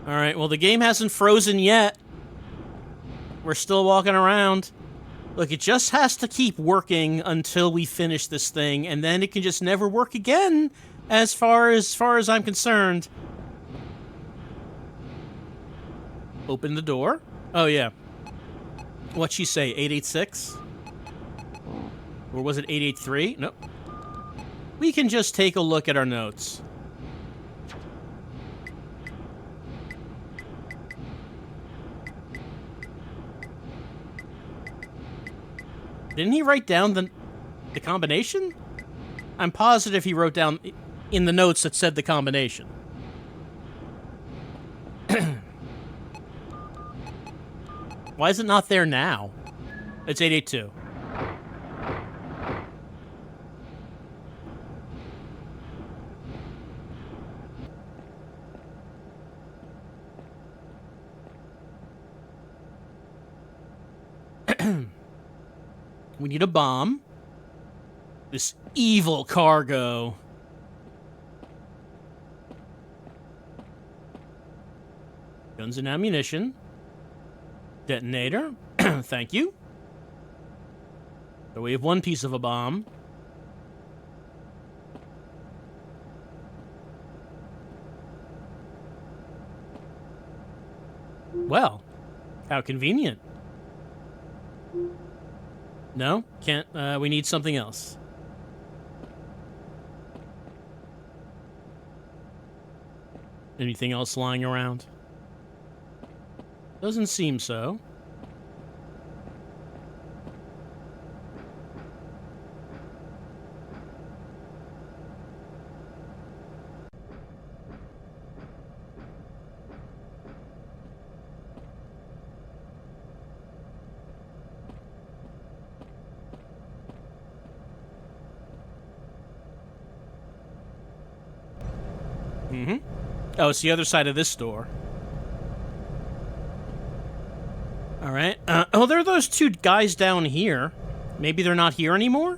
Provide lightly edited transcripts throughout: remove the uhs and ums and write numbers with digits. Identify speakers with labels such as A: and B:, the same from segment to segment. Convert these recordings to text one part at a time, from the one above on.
A: Alright, well, the game hasn't frozen yet. We're still walking around. Look, it just has to keep working until we finish this thing, and then it can just never work again, as far as I'm concerned. Open the door. Oh, yeah. What'd she say, 886? Or was it 883? Nope. We can just take a look at our notes. Didn't he write down the combination? I'm positive he wrote down in the notes that said the combination. Why is it not there now? It's 882. We need a bomb. This evil cargo. Guns and ammunition. Detonator. Thank you. So we have one piece of a bomb. Well, how convenient. No? Can't, we need something else. Anything else lying around? Doesn't seem so. Mm-hmm. Oh, it's the other side of this door. All right. Oh, there are those two guys down here. Maybe they're not here anymore?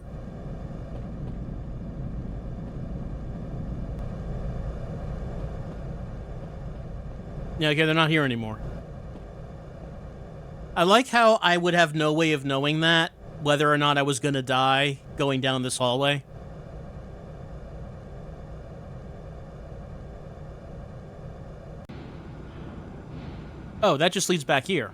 A: Yeah, okay, they're not here anymore. I like how I would have no way of knowing that, whether or not I was gonna die going down this hallway. Oh, that just leads back here.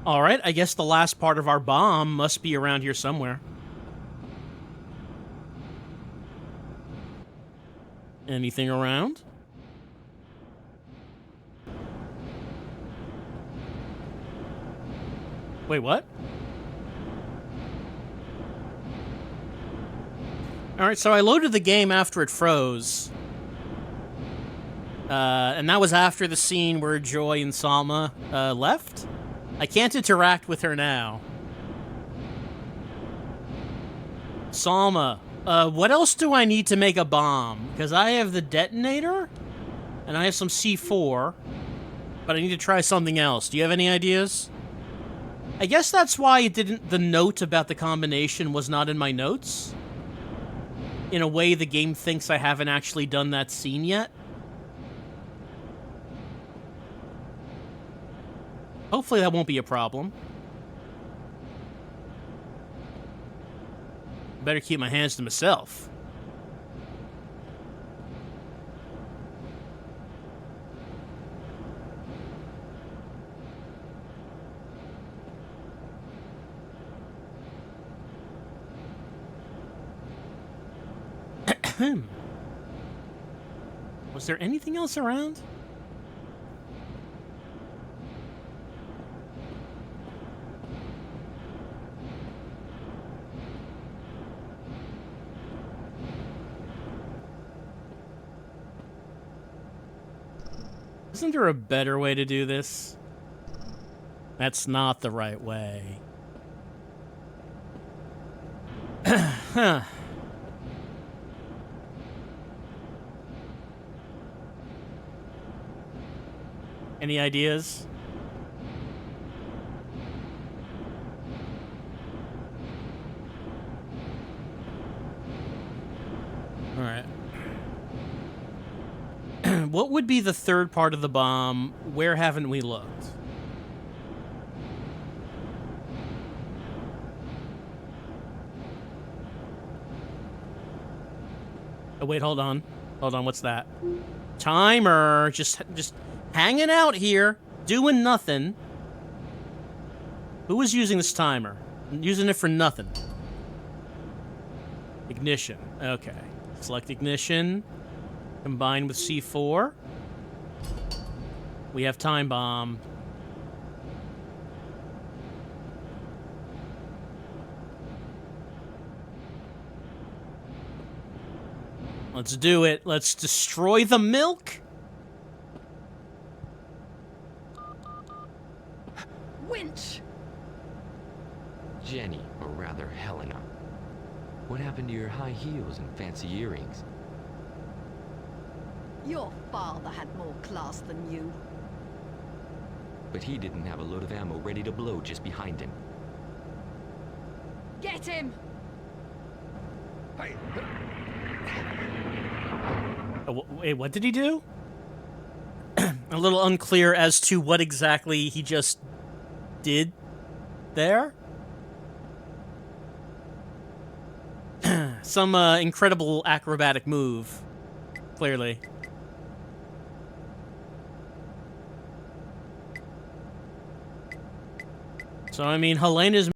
A: Alright, I guess the last part of our bomb must be around here somewhere. Anything around? Wait, what? Alright, so I loaded the game after it froze. And that was after the scene where Joy and Salma left. I can't interact with her now. Salma, what else do I need to make a bomb? Because I have the detonator, and I have some C4, but I need to try something else. Do you have any ideas? I guess that's why it didn't. The note about the combination was not in my notes. In a way, the game thinks I haven't actually done that scene yet. Hopefully that won't be a problem. Better keep my hands to myself. Was there anything else around? Isn't there a better way to do this? That's not the right way. Huh. Any ideas? All right. What would be the third part of the bomb? Where haven't we looked? Oh, wait, hold on. Hold on, what's that? Timer! Just hanging out here, doing nothing. Who was using this timer? I'm using it for nothing. Ignition. Okay. Select ignition. Combine with C4. We have time bomb. Let's do it. Let's destroy the milk.
B: Winch!
C: Jenny, or rather Helena. What happened to your high heels and fancy earrings?
B: Your father had more class than you.
C: But he didn't have a load of ammo ready to blow just behind him.
B: Get him!
C: Hey.
A: Wait, what did he do? A little unclear as to what exactly he just did there. Some incredible acrobatic move, clearly. So, I mean, Helena's...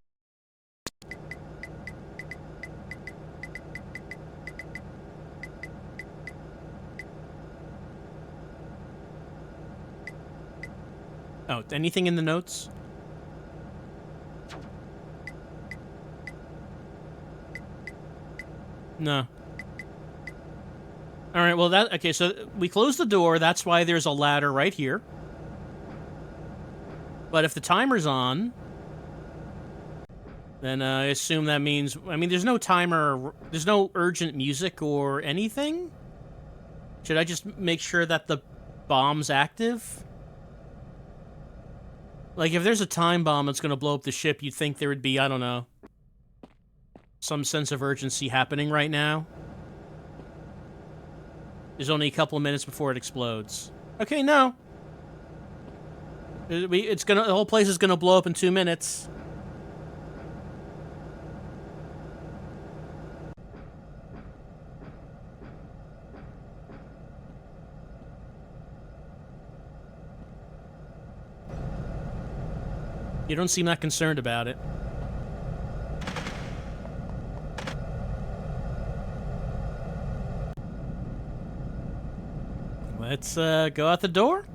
A: Oh, anything in the notes? No. Alright, well that... Okay, so we closed the door. That's why there's a ladder right here. But if the timer's on... Then I assume that means... I mean, there's no timer... There's no urgent music or anything? Should I just make sure that the bomb's active? Like, if there's a time bomb that's gonna blow up the ship, you'd think there would be, I don't know, some sense of urgency happening right now. There's only a couple of minutes before it explodes. Okay, no. The whole place is gonna blow up in 2 minutes. You don't seem that concerned about it. Let's go out the door.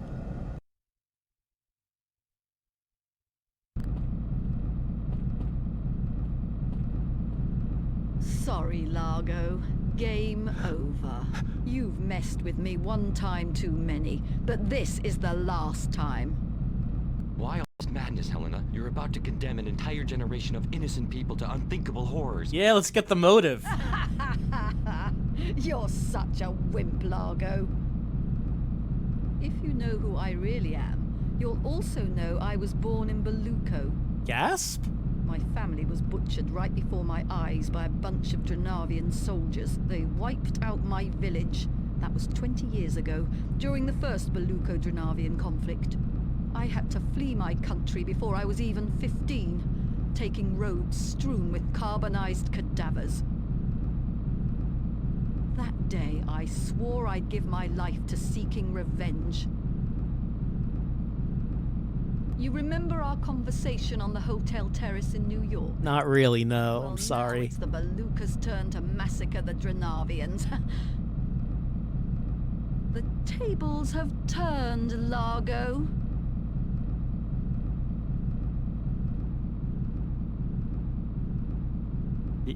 B: Sorry, Largo. Game over. You've messed with me one time too many, but this is the last time.
C: Why all this madness, Helena? You're about to condemn an entire generation of innocent people to unthinkable horrors.
A: Yeah, let's get the motive.
B: You're such a wimp, Largo. If you know who I really am, you'll also know I was born in Belluco.
A: Gasp?
B: My family was butchered right before my eyes by a bunch of Drenavian soldiers. They wiped out my village. That was 20 years ago, during the first Belluco-Drenavian conflict. I had to flee my country before I was even 15, taking roads strewn with carbonized cadavers. That day, I swore I'd give my life to seeking revenge. You remember our conversation on the hotel terrace in New York?
A: Not really, no.
B: Well,
A: I'm sorry.
B: now it's the Belluca's turn to massacre the Drenavians. The tables have turned, Largo.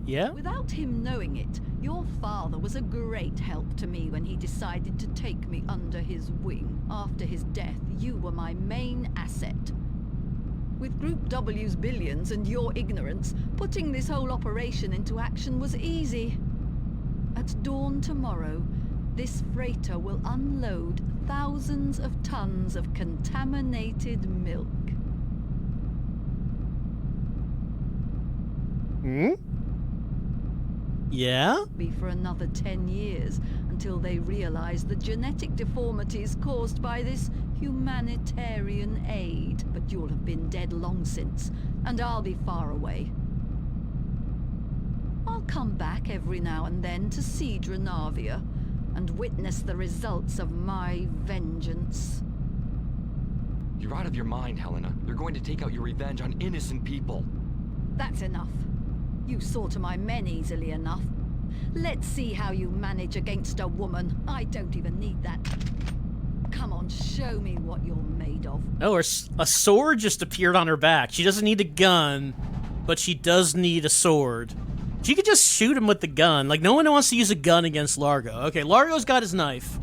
A: Yeah?
B: Without him knowing it, your father was a great help to me when he decided to take me under his wing. After his death, you were my main asset. With Group W's billions and your ignorance, putting this whole operation into action was easy. At dawn tomorrow, this freighter will unload thousands of tons of contaminated milk.
A: Hmm? Yeah?
B: Be for another 10 years until they realize the genetic deformities caused by this humanitarian aid. But you'll have been dead long since, and I'll be far away. I'll come back every now and then to see Dranavia and witness the results of my vengeance.
C: You're out of your mind, Helena. They're going to take out your revenge on innocent people.
B: That's enough. You saw to my men easily enough. Let's see how you manage against a woman. I don't even need that. Come on, show me what you're made of.
A: Oh, a sword just appeared on her back. She doesn't need a gun, but she does need a sword. She could just shoot him with the gun. Like, no one wants to use a gun against Largo. Okay, Largo's got his knife.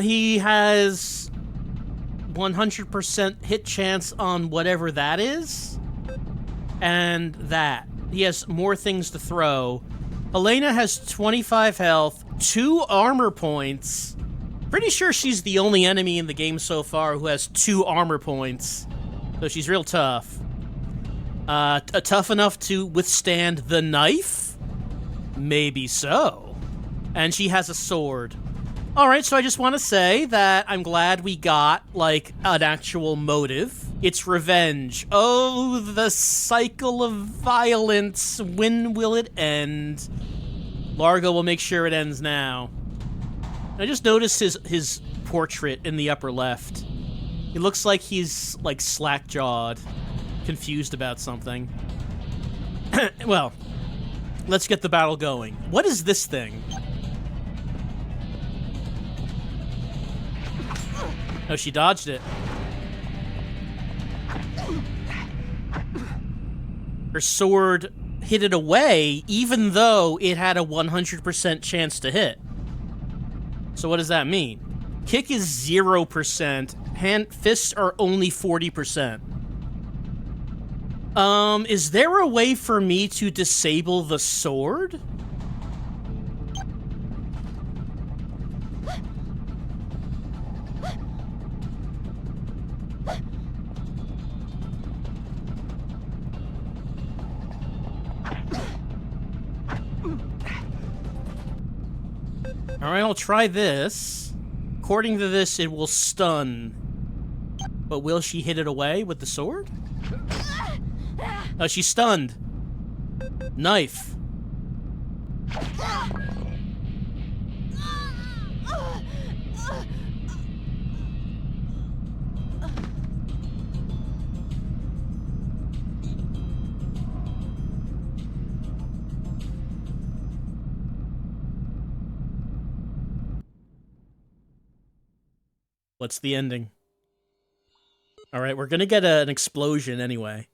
A: He has 100% hit chance on whatever that is. And that. He has more things to throw. Helena has 25 health, 2 armor points. Pretty sure she's the only enemy in the game so far who has 2 armor points. So she's real tough. Tough enough to withstand the knife? Maybe so. And she has a sword. Alright, so I just want to say that I'm glad we got, like, an actual motive. It's revenge. Oh, the cycle of violence. When will it end? Largo will make sure it ends now. I just noticed his portrait in the upper left. He looks like he's, like, slack-jawed. Confused about something. Well, let's get the battle going. What is this thing? Oh, she dodged it. Her sword hit it away, even though it had a 100% chance to hit. So what does that mean? Kick is 0%. Fists are only 40%. Is there a way for me to disable the sword? Alright, I'll try this. According to this, it will stun. But will she hit it away with the sword? Oh, she's stunned. Knife. What's the ending? Alright, we're gonna get an explosion anyway.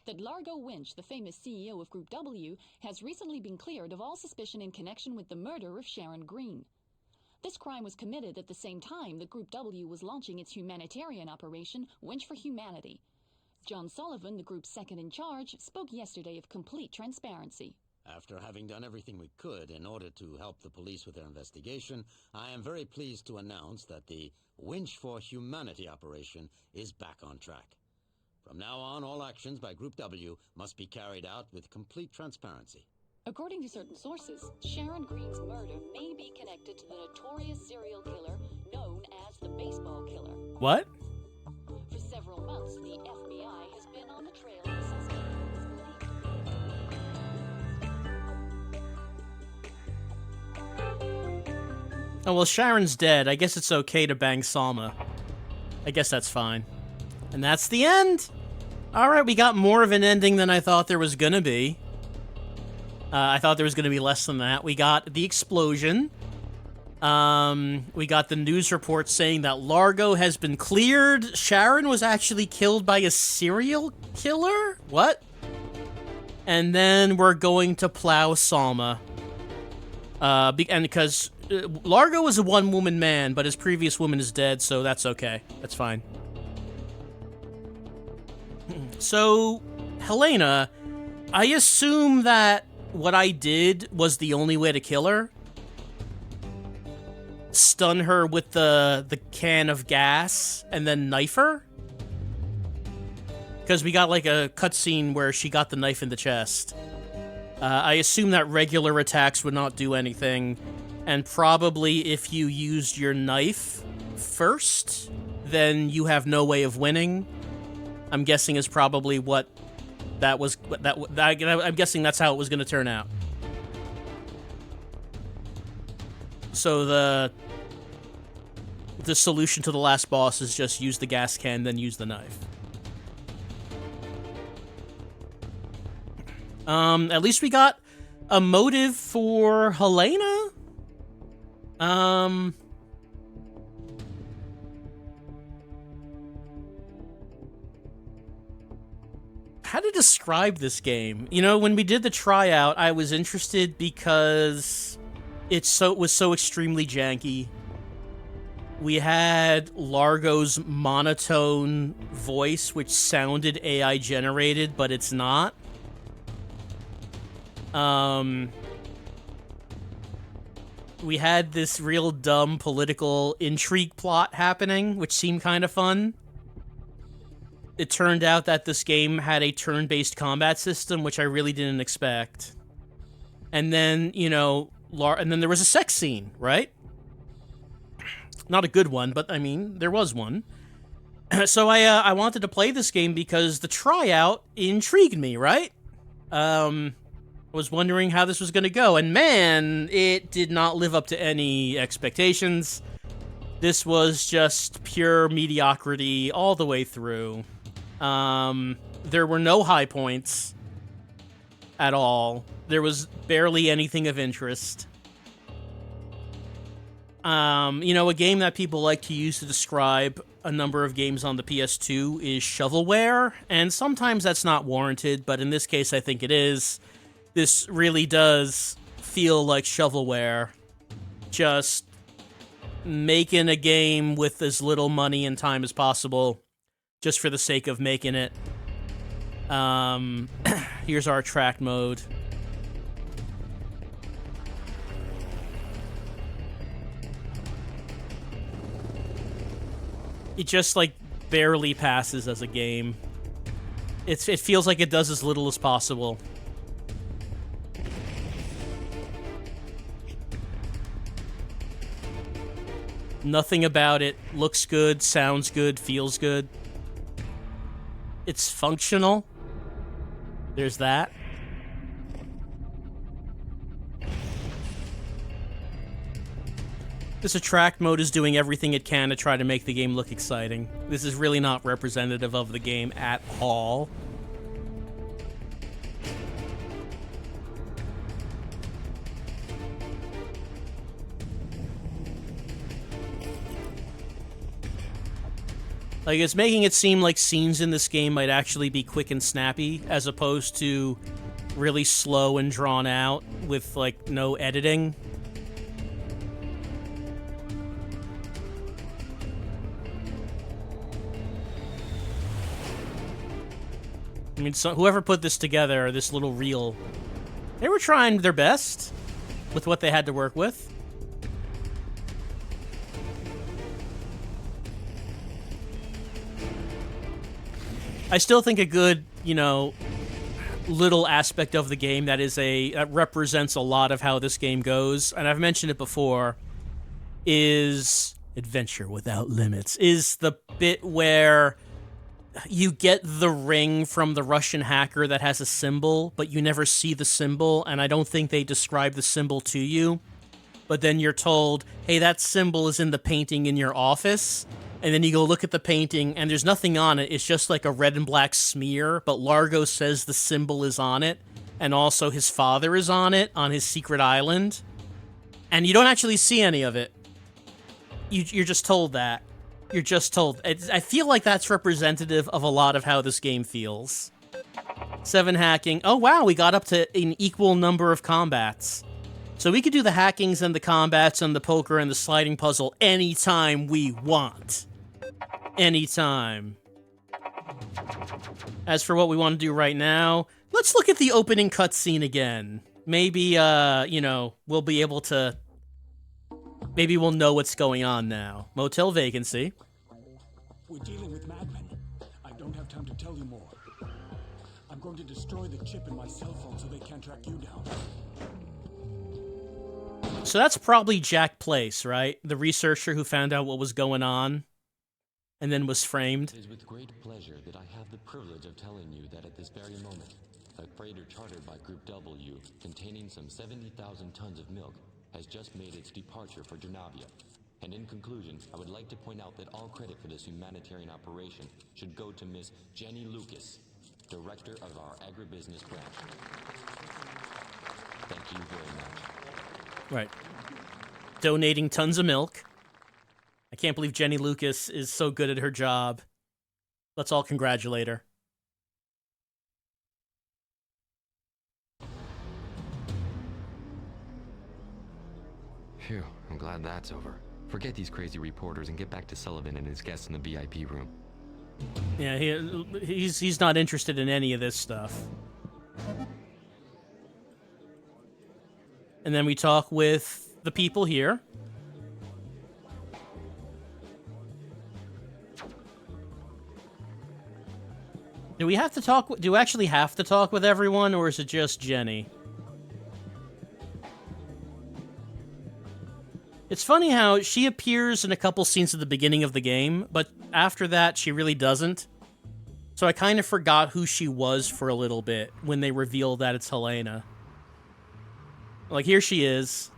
D: That Largo Winch, the famous CEO of Group W, has recently been cleared of all suspicion in connection with the murder of Sharon Green. This crime was committed at the same time that Group W was launching its humanitarian operation, Winch for Humanity. John Sullivan, the group's second in charge, spoke yesterday of complete transparency.
E: After having done everything we could in order to help the police with their investigation, I am very pleased to announce that the Winch for Humanity operation is back on track. From now on, all actions by Group W must be carried out with complete transparency.
D: According to certain sources, Sharon Green's murder may be connected to the notorious serial killer known as the Baseball Killer.
A: What?
D: For several months, the FBI has been on the trail of the suspect who was believed.
A: Oh, well, Sharon's dead. I guess it's okay to bang Salma. I guess that's fine. And that's the end! Alright, we got more of an ending than I thought there was gonna be. I thought there was gonna be less than that. We got the explosion. We got the news report saying that Largo has been cleared. Sharon was actually killed by a serial killer? What? And then we're going to plow Salma. And because Largo is a one-woman man, but his previous woman is dead, so that's okay. That's fine. So, Helena, I assume that what I did was the only way to kill her? Stun her with the can of gas and then knife her? Because we got like a cutscene where she got the knife in the chest. I assume that regular attacks would not do anything, and probably if you used your knife first, then you have no way of winning. I'm guessing is probably what that was. I'm guessing that's how it was going to turn out. So the solution to the last boss is just use the gas can, then use the knife. At least we got a motive for Helena. How to describe this game? You know, when we did the tryout, I was interested because it was so extremely janky. We had Largo's monotone voice, which sounded AI generated, but it's not. We had this real dumb political intrigue plot happening, which seemed kind of fun. It turned out that this game had a turn-based combat system, which I really didn't expect. And then, you know, and then there was a sex scene, right? Not a good one, but I mean, there was one. So I wanted to play this game because the tryout intrigued me, right? I was wondering how this was going to go, and man, it did not live up to any expectations. This was just pure mediocrity all the way through. There were no high points at all. There was barely anything of interest. You know, a game that people like to use to describe a number of games on the PS2 is shovelware, and sometimes that's not warranted, but in this case I think it is. This really does feel like shovelware. Just making a game with as little money and time as possible, just for the sake of making it. Here's our track mode. It just, like, barely passes as a game. It feels like it does as little as possible. Nothing about it looks good, sounds good, feels good. It's functional. There's that. This attract mode is doing everything it can to try to make the game look exciting. This is really not representative of the game at all. Like, it's making it seem like scenes in this game might actually be quick and snappy, as opposed to really slow and drawn out with, like, no editing. I mean, so whoever put this together, this little reel, they were trying their best with what they had to work with. I still think a good, you know, little aspect of the game that represents a lot of how this game goes, and I've mentioned it before, is Adventure Without Limits, is the bit where you get the ring from the Russian hacker that has a symbol, but you never see the symbol, and I don't think they describe the symbol to you. But then you're told, hey, that symbol is in the painting in your office, and then you go look at the painting, and there's nothing on it. It's just like a red and black smear, but Largo says the symbol is on it, and also his father is on it, on his secret island. And you don't actually see any of it. You're just told that. You're just told. I feel like that's representative of a lot of how this game feels. 7 hacking. Oh, wow, we got up to an equal number of combats. So we could do the hackings and the combats and the poker and the sliding puzzle anytime we want. Anytime. As for what we want to do right now, let's look at the opening cutscene again. Maybe, you know, we'll be able to... Maybe we'll know what's going on now. Motel vacancy.
F: We're dealing with madmen. I don't have time to tell you more. I'm going to destroy the chip in my cell phone so they can't track you down.
A: So that's probably Jack Place, right? The researcher who found out what was going on and then was framed.
C: It is with great pleasure that I have the privilege of telling you that at this very moment, a freighter chartered by Group W, containing some 70,000 tons of milk, has just made its departure for Drenavia. And in conclusion, I would like to point out that all credit for this humanitarian operation should go to Miss Jenny Lucas, Director of our Agribusiness Branch. Thank you very much.
A: Right. Donating tons of milk. I can't believe Jenny Lucas is so good at her job. Let's all congratulate her.
C: Phew, I'm glad that's over. Forget these crazy reporters and get back to Sullivan and his guests in the VIP room.
A: Yeah, he's not interested in any of this stuff. And then we talk with the people here. Do we have to talk? Do we actually have to talk with everyone, or is it just Jenny? It's funny how she appears in a couple scenes at the beginning of the game, but after that, she really doesn't. So I kind of forgot who she was for a little bit when they revealed that it's Helena. Like, here she is.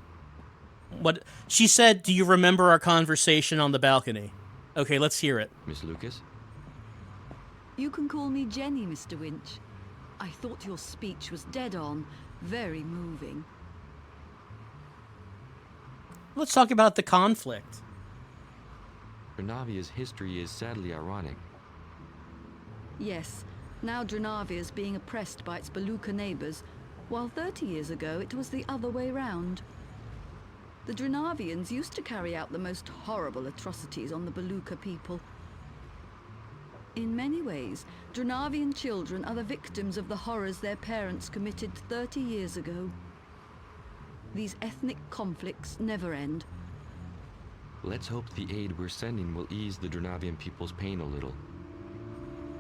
A: What she said, "Do you remember our conversation on the balcony?" Okay, let's hear it.
C: Miss Lucas?
B: You can call me Jenny, Mr. Winch. I thought your speech was dead on, very moving.
A: Let's talk about the conflict.
C: Drenavia's history is sadly ironic.
B: Yes, now Drenavia is being oppressed by its Beluga neighbors, while 30 years ago it was the other way round. The Drenavians used to carry out the most horrible atrocities on the Beluga people. In many ways, Drenavian children are the victims of the horrors their parents committed 30 years ago. These ethnic conflicts never end.
C: Let's hope the aid we're sending will ease the Drenavian people's pain a little.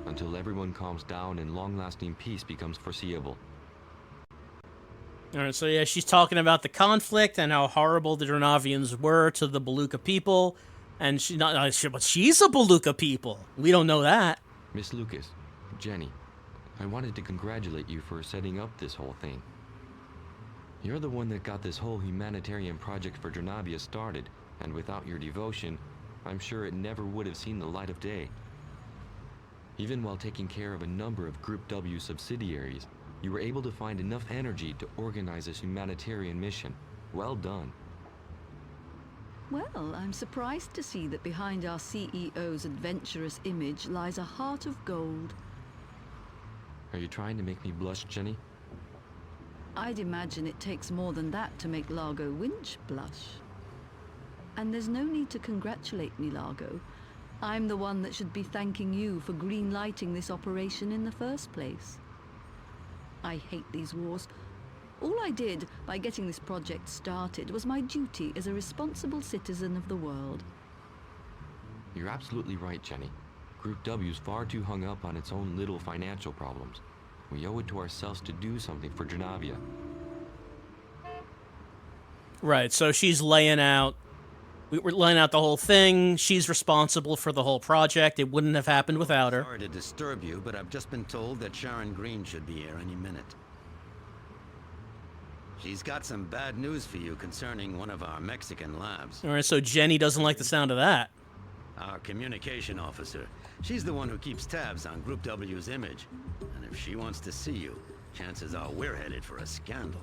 C: Until everyone calms down and long-lasting peace becomes foreseeable.
A: Alright, so yeah, she's talking about the conflict and how horrible the Drenavians were to the Beluga people. And but she's a Beluga people. We don't know that.
C: Miss Lucas, Jenny, I wanted to congratulate you for setting up this whole thing. You're the one that got this whole humanitarian project for Drenavia started, and without your devotion, I'm sure it never would have seen the light of day. Even while taking care of a number of Group W subsidiaries, you were able to find enough energy to organize this humanitarian mission. Well done.
B: Well, I'm surprised to see that behind our CEO's adventurous image lies a heart of gold.
C: Are you trying to make me blush, Jenny?
B: I'd imagine it takes more than that to make Largo Winch blush. And there's no need to congratulate me, Largo. I'm the one that should be thanking you for green-lighting this operation in the first place. I hate these wars. All I did by getting this project started was my duty as a responsible citizen of the world.
C: You're absolutely right, Jenny. Group W's far too hung up on its own little financial problems. We owe it to ourselves to do something for Drenavia.
A: Right, so she's laying out... We're laying out the whole thing. She's responsible for the whole project. It wouldn't have happened without her.
E: Sorry to disturb you, but I've just been told that Sharon Green should be here any minute. She's got some bad news for you concerning one of our Mexican labs.
A: Alright, so Jenny doesn't like the sound of that.
E: Our communication officer. She's the one who keeps tabs on Group W's image. And if she wants to see you, chances are we're headed for a scandal.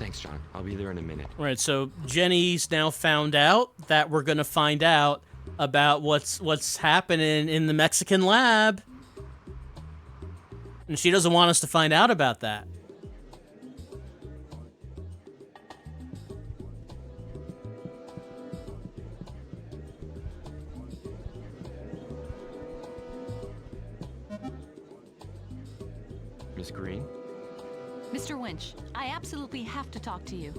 C: Thanks, John. I'll be there in a minute.
A: Right, so Jenny's now found out that we're gonna find out about what's happening in the Mexican lab. And she doesn't want us to find out about that.
C: Miss Green?
D: Mr. Winch, I absolutely have to talk to you.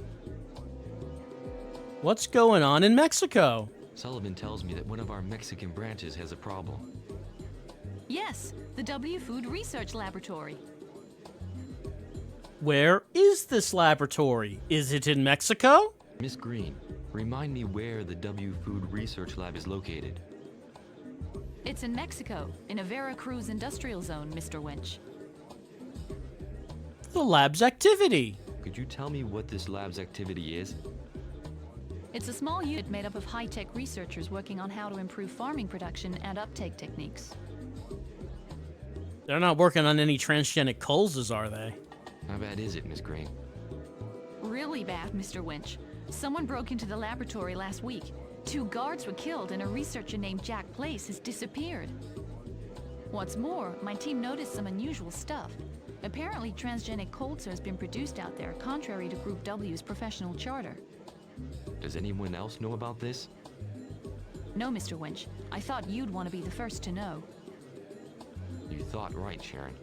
A: What's going on in Mexico?
C: Sullivan tells me that one of our Mexican branches has a problem.
D: Yes, the W Food Research Laboratory.
A: Where is this laboratory? Is it in Mexico?
C: Miss Green, remind me where the W Food Research Lab is located.
D: It's in Mexico, in a Veracruz industrial zone, Mr. Winch.
A: The lab's activity.
C: Could you tell me what this lab's activity is?
D: It's a small unit made up of high-tech researchers working on how to improve farming production and uptake techniques.
A: They're not working on any transgenic colzes, are they?
C: How bad is it, Miss Green?
D: Really bad, Mr. Winch. Someone broke into the laboratory last week. 2 guards were killed and a researcher named Jack Place has disappeared. What's more, my team noticed some unusual stuff. Apparently, transgenic colza has been produced out there, contrary to Group W's professional charter.
C: Does anyone else know about this?
D: No, Mr. Winch. I thought you'd want to be the first to know.
C: You thought right, Sharon.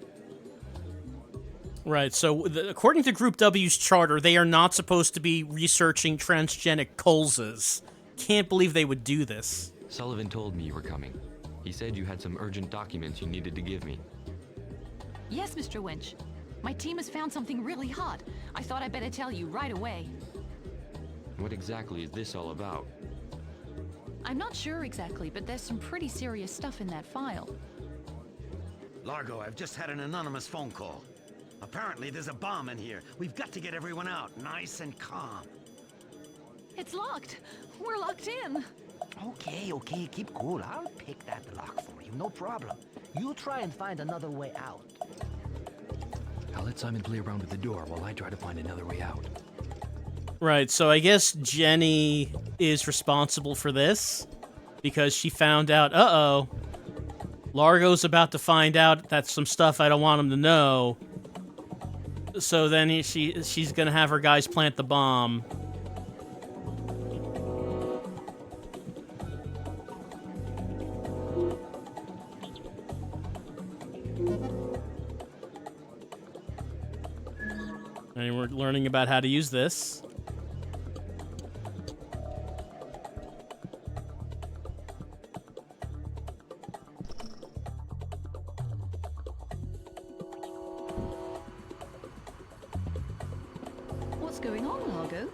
A: Right, so according to Group W's charter, they are not supposed to be researching transgenic colzas. Can't believe they would do this.
C: Sullivan told me you were coming. He said you had some urgent documents you needed to give me.
D: Yes, Mr. Winch. My team has found something really hot. I thought I'd better tell you right away.
C: What exactly is this all about?
D: I'm not sure exactly, but there's some pretty serious stuff in that file.
E: Largo, I've just had an anonymous phone call. Apparently there's a bomb in here. We've got to get everyone out, nice and calm.
D: It's locked. We're locked in.
G: Okay, keep cool. I'll pick that lock for you, no problem. You try and find another way out.
H: I'll let Simon play around with the door while I try to find another way out.
A: Right, so I guess Jenny is responsible for this because she found out, uh-oh, Largo's about to find out that's some stuff I don't want him to know. So then she's gonna have her guys plant the bomb. And we're learning about how to use this.
B: What's going on, Largo?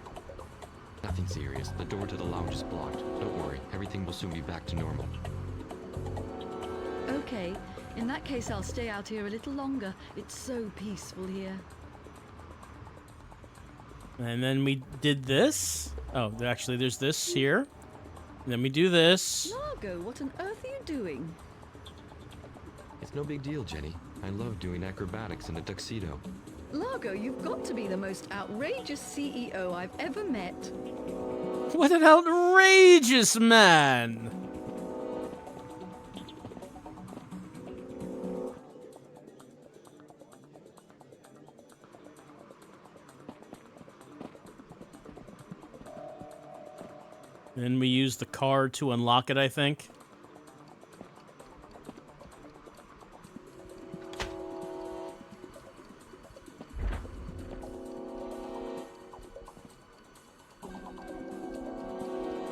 C: Nothing serious. The door to the lounge is blocked. Don't worry. Everything will soon be back to normal.
B: Okay, in that case I'll stay out here a little longer. It's so peaceful here.
A: And then we did this. Oh, actually, there's this here. And then we do this.
B: Largo, what on earth are you doing?
C: It's no big deal, Jenny. I love doing acrobatics in a tuxedo.
B: Largo, you've got to be the most outrageous CEO I've ever met.
A: What an outrageous man! Then we use the card to unlock it, I think.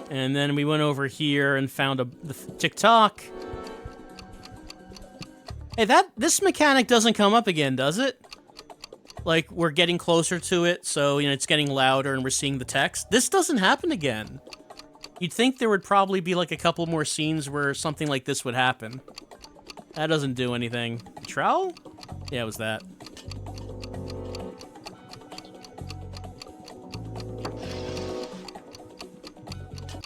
A: And then we went over here and found the TikTok. Hey, this mechanic doesn't come up again, does it? Like, we're getting closer to it, so, you know, it's getting louder and we're seeing the text. This doesn't happen again. You'd think there would probably be, like, a couple more scenes where something like this would happen. That doesn't do anything. Trowel? Yeah, it was that.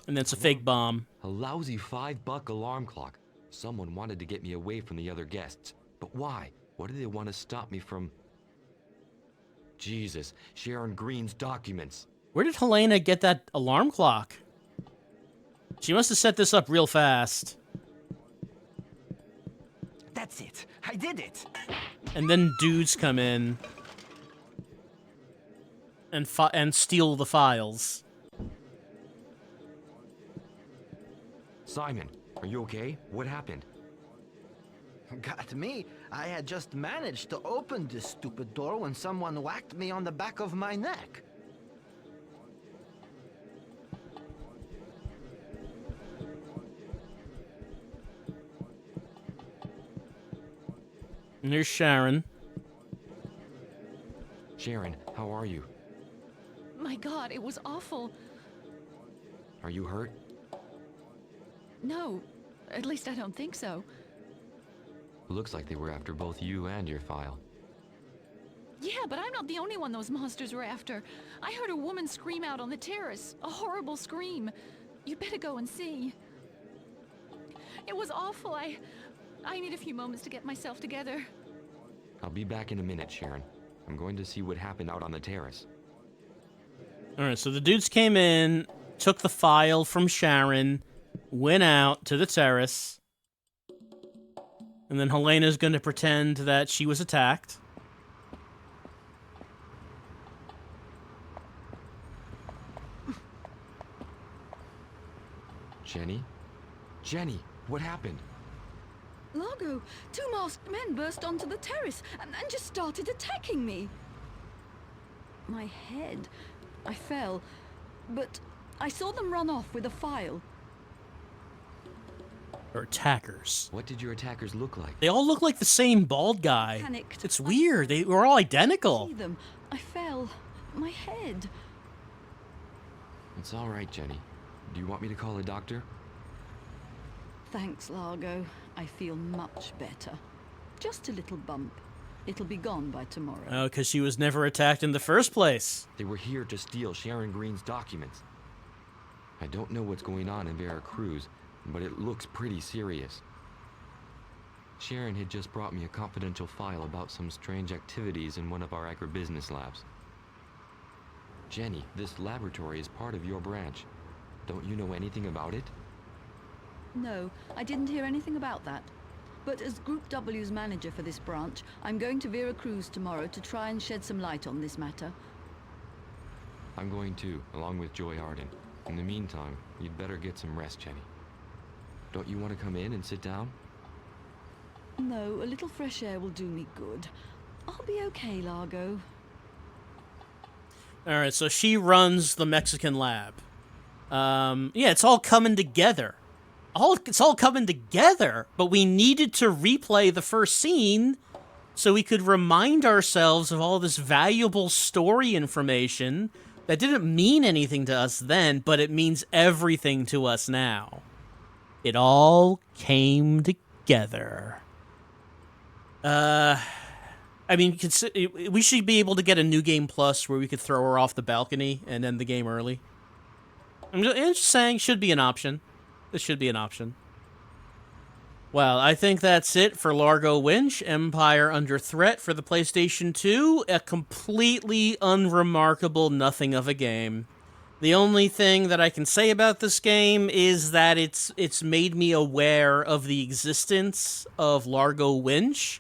A: And it's a fake bomb.
C: A lousy $5 alarm clock. Someone wanted to get me away from the other guests. But why? What do they want to stop me from? Jesus, Sharon Green's documents.
A: Where did Helena get that alarm clock? She must have set this up real fast.
G: That's it. I did it.
A: And then dudes come in and steal the files.
C: Simon, are you okay? What happened?
G: Got me. I had just managed to open this stupid door when someone whacked me on the back of my neck.
A: And here's Sharon.
C: Sharon, how are you?
D: My God, it was awful.
C: Are you hurt?
D: No, at least I don't think so.
C: Looks like they were after both you and your file.
D: Yeah, but I'm not the only one those monsters were after. I heard a woman scream out on the terrace. A horrible scream. You'd better go and see. It was awful. I need a few moments to get myself together.
C: I'll be back in a minute, Sharon. I'm going to see what happened out on the terrace.
A: Alright, so the dudes came in, took the file from Sharon, went out to the terrace, and then Helena's going to pretend that she was attacked.
C: Jenny? Jenny, what happened?
B: Largo, two masked men burst onto the terrace and just started attacking me. My head. I fell, but I saw them run off with a file.
A: Or attackers.
C: What did your attackers look like?
A: They all look like the same bald guy.
B: Panicked.
A: It's weird. They were all identical.
B: See them. I fell. My head.
C: It's all right, Jenny. Do you want me to call a doctor?
B: Thanks, Largo. I feel much better. Just a little bump. It'll be gone by tomorrow.
A: Oh, because she was never attacked in the first place.
C: They were here to steal Sharon Green's documents. I don't know what's going on in Veracruz, but it looks pretty serious. Sharon had just brought me a confidential file about some strange activities in one of our agribusiness labs. Jenny, this laboratory is part of your branch. Don't you know anything about it?
B: No, I didn't hear anything about that. But as Group W's manager for this branch, I'm going to Veracruz tomorrow to try and shed some light on this matter.
C: I'm going too, along with Joy Arden. In the meantime, you'd better get some rest, Jenny. Don't you want to come in and sit down?
B: No, a little fresh air will do me good. I'll be okay, Largo.
A: Alright, so she runs the Mexican lab. Yeah, it's all coming together. It's all coming together, but we needed to replay the first scene so we could remind ourselves of all this valuable story information that didn't mean anything to us then, but it means everything to us now. It all came together. I mean, we should be able to get a New Game Plus where we could throw her off the balcony and end the game early. I'm just saying, should be an option. This should be an option. Well, I think that's it for Largo Winch, Empire Under Threat for the PlayStation 2. A completely unremarkable nothing of a game. The only thing that I can say about this game is that it's made me aware of the existence of Largo Winch,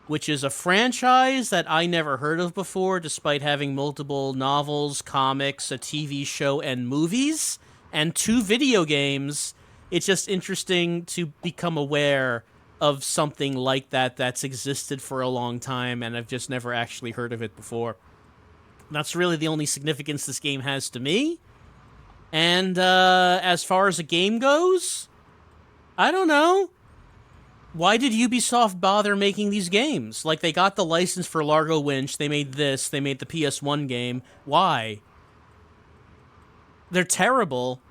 A: which is a franchise that I never heard of before, despite having multiple novels, comics, a TV show, and movies, and 2 video games. It's just interesting to become aware of something like that that's existed for a long time, and I've just never actually heard of it before. That's really the only significance this game has to me. And as far as a game goes, I don't know. Why did Ubisoft bother making these games? Like, they got the license for Largo Winch, they made this, they made the PS1 game. Why? They're terrible.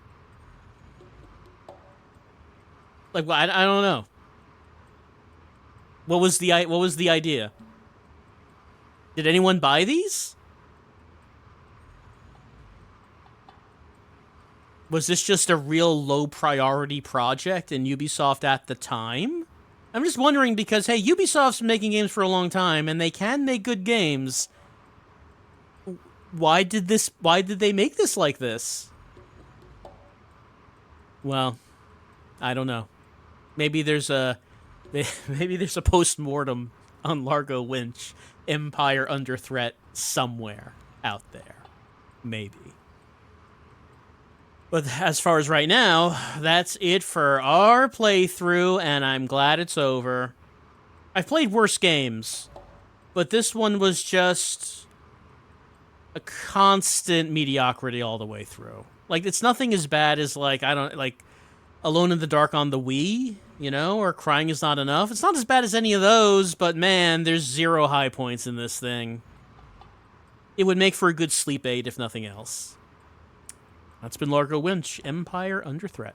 A: Like, I don't know. What was the idea? Did anyone buy these? Was this just a real low priority project in Ubisoft at the time? I'm just wondering because, hey, Ubisoft's been making games for a long time, and they can make good games. why did they make this like this? Well, I don't know. Maybe there's a post-mortem on Largo Winch, Empire under threat somewhere out there. Maybe. But as far as right now, that's it for our playthrough, and I'm glad it's over. I've played worse games, but this one was just a constant mediocrity all the way through. Like, it's nothing as bad as, like, Alone in the Dark on the Wii, you know, or Crying Is Not Enough. It's not as bad as any of those, but man, there's 0 high points in this thing. It would make for a good sleep aid, if nothing else. That's been Largo Winch, Empire Under Threat.